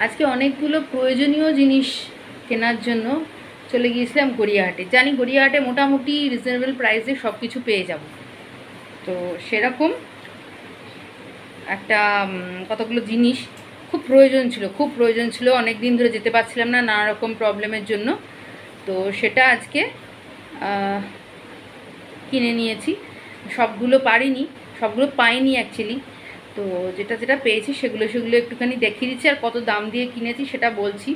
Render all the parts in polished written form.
আজকে অনেকগুলো প্রয়োজনীয় জিনিস কেনার জন্য চলে গিয়েছিলাম গড়িয়াহাটে। জানি গড়িয়াহাটে মোটামুটি রিজনেবল প্রাইসে সব কিছু পেয়ে যাব। তো সেরকম একটা কতগুলো জিনিস খুব প্রয়োজন ছিল। অনেক দিন ধরে যেতে পারছিলাম না নানা রকম প্রবলেমের জন্য। তো সেটা আজকে কিনে নিয়েছি। সবগুলো পারিনি, সবগুলো পাইনি অ্যাকচুয়ালি। তো যেটা যেটা পেয়েছি সেগুলো একটুখানি দেখিয়ে দিচ্ছি, আর কত দাম দিয়ে কিনেছি সেটা বলছি।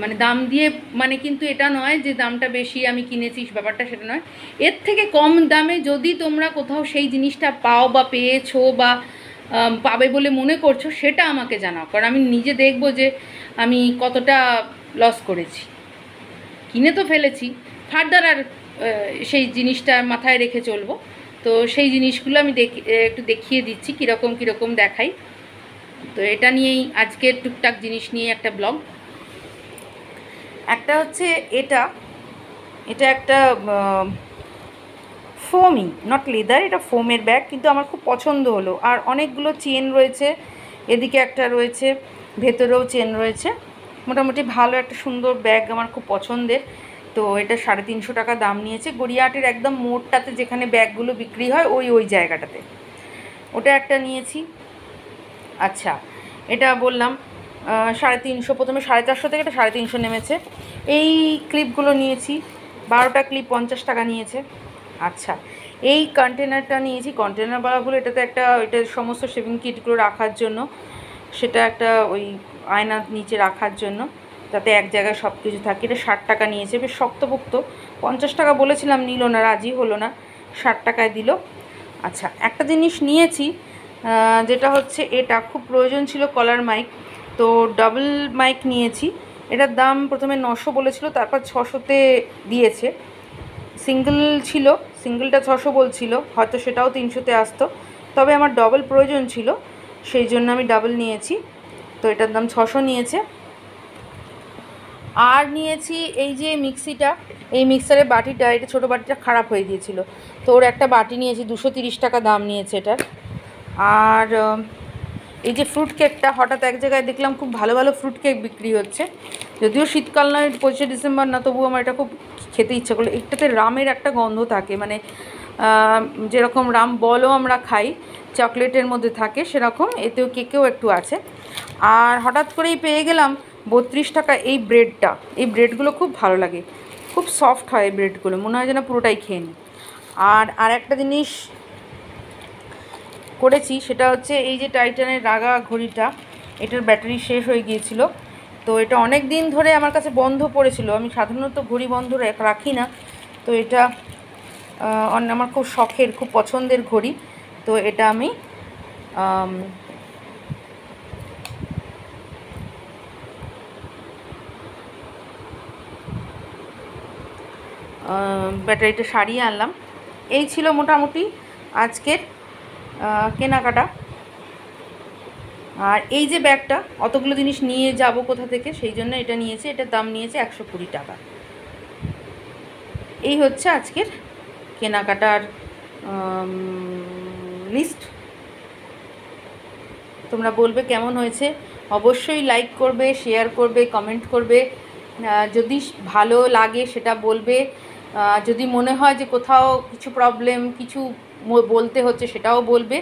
মানে দাম দিয়ে মানে কিন্তু এটা নয় যে দামটা বেশি আমি কিনেছি, ব্যাপারটা সেটা নয়। এর থেকে কম দামে যদি তোমরা কোথাও সেই জিনিসটা পাও বা পেয়েছো বা পাবে বলে মনে করছো, সেটা আমাকে জানাও, কারণ আমি নিজে দেখবো যে আমি কতটা লস করেছি। কিনে তো ফেলেছি, ফার্দার আর সেই জিনিসটা মাথায় রেখে চলবো। তো সেই জিনিসগুলো আমি একটু দেখিয়ে দিচ্ছি কীরকম দেখাই। তো এটা নিয়েই আজকে টুকটাক জিনিস নিয়ে একটা ব্লগ। একটা হচ্ছে এটা একটা ফোমই, নট লেদার, এটা ফোমের ব্যাগ, কিন্তু আমার খুব পছন্দ হলো। আর অনেকগুলো চেন রয়েছে, এদিকে একটা রয়েছে, ভেতরেও চেন রয়েছে। মোটামুটি ভালো একটা সুন্দর ব্যাগ, আমার খুব পছন্দের। তো এটা 350 টাকা দাম নিয়েছে। গড়িয়াহাটের একদম মোড়টাতে যেখানে ব্যাগগুলো বিক্রি হয় ওই জায়গাটাতে ওটা একটা নিয়েছি। আচ্ছা, এটা বললাম 350, প্রথমে 450 থেকে এটা 350 নেমেছে। এই ক্লিপগুলো নিয়েছি, 12টা ক্লিপ 50 টাকা নিয়েছে। আচ্ছা, এই কন্টেনারটা নিয়েছি, কন্টেনার বলাগুলো এটাতে একটা, এটা সমস্ত শেভিং কিটগুলো রাখার জন্য, সেটা একটা ওই আয়নার নিচে রাখার জন্য, যাতে এক জায়গায় সব কিছু থাকে। এটা 60 টাকা নিয়েছে, বেশ শক্তপোক্ত। 50 টাকা বলেছিলাম, নিল না, রাজি হলো না, 60 টাকায় দিল। আচ্ছা, একটা জিনিস নিয়েছি যেটা হচ্ছে এটা খুব প্রয়োজন ছিল, কলার মাইক। তো ডাবল মাইক নিয়েছি। এটার দাম প্রথমে 900 বলেছিল, তারপর 600-তে দিয়েছে। সিঙ্গেল ছিল, সিঙ্গেলটা 600 বলছিল, হয়তো সেটাও 300-তে আসতো। তবে আমার ডবল প্রয়োজন ছিল, সেই জন্য আমি ডাবল নিয়েছি। তো এটার দাম 600 নিয়েছে। আর নিয়েছি এই যে মিক্সিটা, এই মিক্সারের বাটিটা, এটা ছোটো বাটিটা খারাপ হয়ে গিয়েছিলো, তো ওর একটা বাটি নিয়েছি, 230 টাকা দাম নিয়েছে এটার। আর এই যে ফ্রুট কেকটা, হঠাৎ এক জায়গায় দেখলাম খুব ভালো ভালো ফ্রুট কেক বিক্রি হচ্ছে, যদিও শীতকাল নয়, 25শে ডিসেম্বর না, তবুও আমার এটা খুব খেতে ইচ্ছা করলো। একটাতে রামের একটা গন্ধ থাকে, মানে যেরকম রাম বলও আমরা খাই, চকলেটের মধ্যে থাকে, সেরকম এতেও কেকেও একটু আছে। আর হঠাৎ করেই পেয়ে গেলাম 32 টাকা এই ব্রেডটা। এই ব্রেডগুলো খুব ভালো লাগে, খুব সফট হয় এই ব্রেডগুলো, মনে হয় যেন পুরোটাই খেয়ে নিই। আর একটা জিনিস করেছি, সেটা হচ্ছে এই যে টাইটানের রাগা ঘড়িটা, এটার ব্যাটারি শেষ হয়ে গিয়েছিল। তো এটা অনেক দিন ধরে আমার কাছে বন্ধ পড়েছিল, আমি সাধারণত ঘড়ি বন্ধ রাখি না। তো এটা আমার খুব শখের, খুব পছন্দের ঘড়ি। তো এটা আমি ব্যাটারিটা সারিয়ে আনলাম। এই ছিল মোটামুটি আজকের কেনাকাটা। আর এই যে ব্যাগটা, অতগুলো জিনিস নিয়ে যাব কোথা থেকে, সেই জন্য এটা নিয়েছি। এটার দাম নিয়েছে 120 টাকা। এই হচ্ছে আজকের কেনাকাটার লিস্ট। তোমরা বলবে কেমন হয়েছে, অবশ্যই লাইক করবে, শেয়ার করবে, কমেন্ট করবে। যদি ভালো লাগে সেটা বলবে, যদি মনে হয় যে কোথাও কিছু প্রবলেম, কিছু বলতে হচ্ছে, সেটাও বলবে।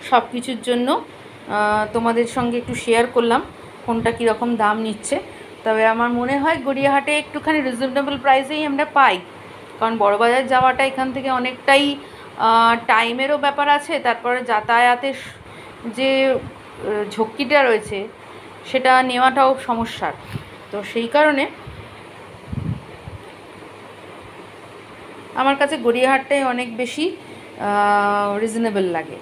সব কিছুর জন্য তোমাদের সঙ্গে একটু শেয়ার করলাম কোনটা কীরকম দাম নিচ্ছে। তবে আমার মনে হয় গড়িয়াহাটে একটুখানি রিজনেবল প্রাইসেই আমরা পাই, কারণ বড়বাজার যাওয়াটা এখান থেকে অনেকটাই টাইমেরও ব্যাপার আছে, তারপরে যাতায়াতের যে ঝক্কিটা রয়েছে সেটা নেওয়াটাও সমস্যার। তো সেই কারণে আমার কাছে গড়িয়াহাটটাই অনেক বেশি রিজনেবল লাগে।